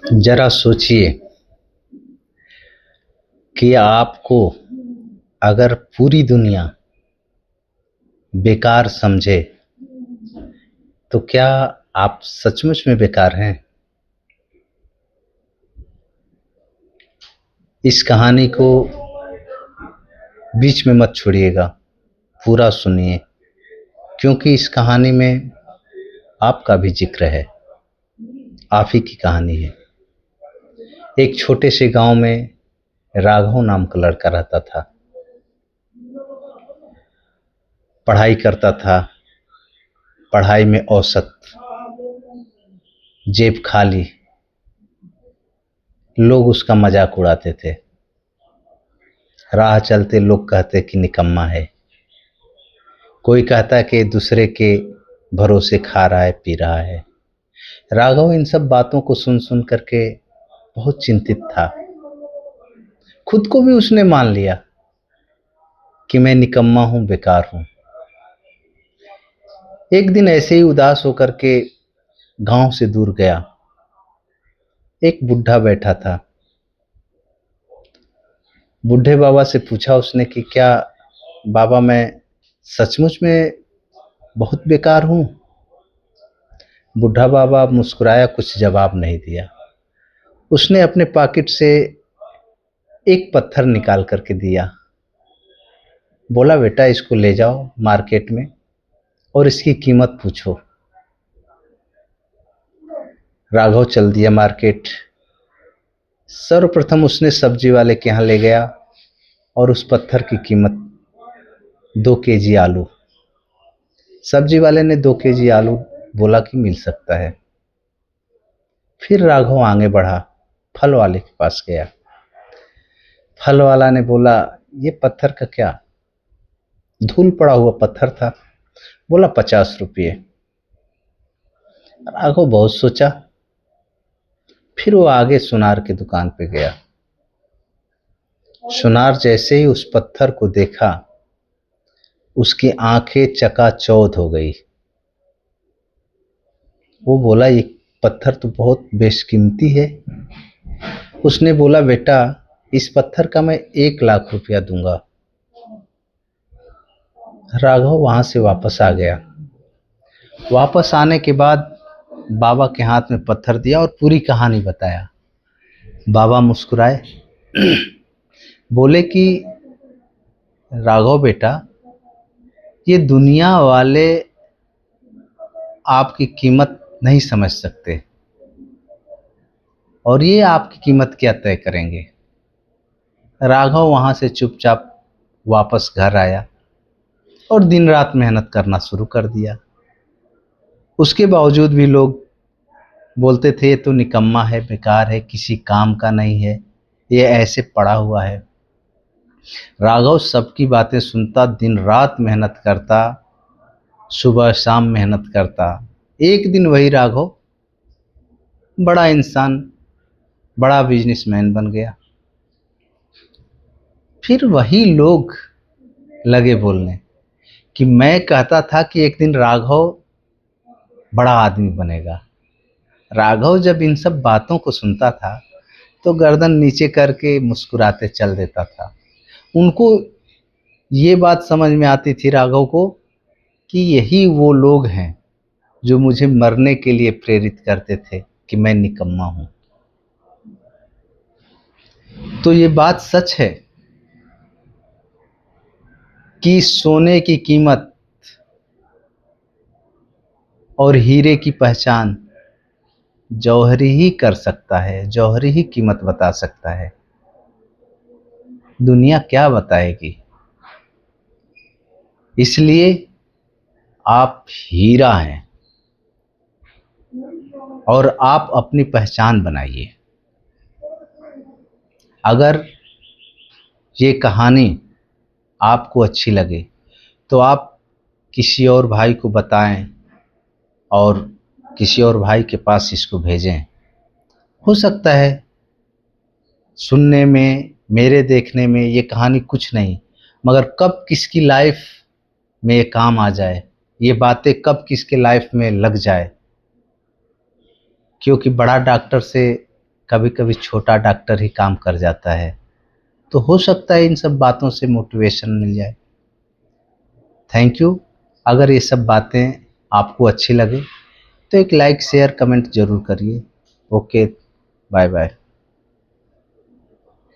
जरा सोचिए कि आपको अगर पूरी दुनिया बेकार समझे तो क्या आप सचमुच में बेकार हैं। इस कहानी को बीच में मत छोड़िएगा, पूरा सुनिए, क्योंकि इस कहानी में आपका भी जिक्र है। आप ही की कहानी है। एक छोटे से गांव में राघव नाम का लड़का रहता था। पढ़ाई करता था, पढ़ाई में औसत, जेब खाली। लोग उसका मजाक उड़ाते थे। राह चलते लोग कहते कि निकम्मा है। कोई कहता कि दूसरे के भरोसे खा रहा है, पी रहा है। राघव इन सब बातों को सुन सुन करके बहुत चिंतित था। खुद को भी उसने मान लिया कि मैं निकम्मा हूं, बेकार हूं। एक दिन ऐसे ही उदास होकर के गांव से दूर गया। एक बुढ़ा बैठा था। बूढ़े बाबा से पूछा उसने कि क्या बाबा मैं सचमुच में बहुत बेकार हूं। बूढ़ा बाबा मुस्कुराया, कुछ जवाब नहीं दिया। उसने अपने पॉकेट से एक पत्थर निकाल करके दिया। बोला बेटा इसको ले जाओ मार्केट में और इसकी कीमत पूछो। राघव चल दिया मार्केट। सर्वप्रथम उसने सब्जी वाले के यहाँ ले गया और उस पत्थर की कीमत 2 केजी आलू। सब्जी वाले ने 2 केजी आलू बोला कि मिल सकता है। फिर राघव आगे बढ़ा, फल वाले के पास गया। फल वाला ने बोला ये पत्थर का क्या, धूल पड़ा हुआ पत्थर था। बोला 50 रुपये। राघव बहुत सोचा। फिर वो आगे सुनार की दुकान पे गया। सुनार जैसे ही उस पत्थर को देखा, उसकी आंखें चकाचौंध हो गई। वो बोला ये पत्थर तो बहुत बेशकीमती है। उसने बोला बेटा इस पत्थर का मैं 1 लाख रुपया दूंगा। राघव वहां से वापस आ गया। वापस आने के बाद बाबा के हाथ में पत्थर दिया और पूरी कहानी बताया। बाबा मुस्कुराए, बोले कि राघव बेटा ये दुनिया वाले आपकी कीमत नहीं समझ सकते और ये आपकी कीमत क्या तय करेंगे। राघव वहां से चुपचाप वापस घर आया और दिन रात मेहनत करना शुरू कर दिया। उसके बावजूद भी लोग बोलते थे ये तो निकम्मा है, बेकार है, किसी काम का नहीं है, ये ऐसे पड़ा हुआ है। राघव सबकी बातें सुनता, दिन रात मेहनत करता, सुबह शाम मेहनत करता। एक दिन वही राघव बड़ा इंसान, बड़ा बिजनेसमैन बन गया। फिर वही लोग लगे बोलने कि मैं कहता था कि एक दिन राघव बड़ा आदमी बनेगा। राघव जब इन सब बातों को सुनता था तो गर्दन नीचे करके मुस्कुराते चल देता था। उनको ये बात समझ में आती थी राघव को कि यही वो लोग हैं जो मुझे मरने के लिए प्रेरित करते थे कि मैं निकम्मा हूं। तो ये बात सच है कि सोने की कीमत और हीरे की पहचान जौहरी ही कर सकता है, जौहरी ही कीमत बता सकता है। दुनिया क्या बताएगी। इसलिए आप हीरा हैं और आप अपनी पहचान बनाइए। अगर ये कहानी आपको अच्छी लगे तो आप किसी और भाई को बताएं और किसी और भाई के पास इसको भेजें। हो सकता है सुनने में, मेरे देखने में ये कहानी कुछ नहीं, मगर कब किसकी लाइफ में ये काम आ जाए, ये बातें कब किसके लाइफ में लग जाए। क्योंकि बड़ा डॉक्टर से कभी कभी छोटा डॉक्टर ही काम कर जाता है। तो हो सकता है इन सब बातों से मोटिवेशन मिल जाए। Thank you. अगर ये सब बातें आपको अच्छी लगे तो एक लाइक शेयर कमेंट जरूर करिए। Okay, bye bye.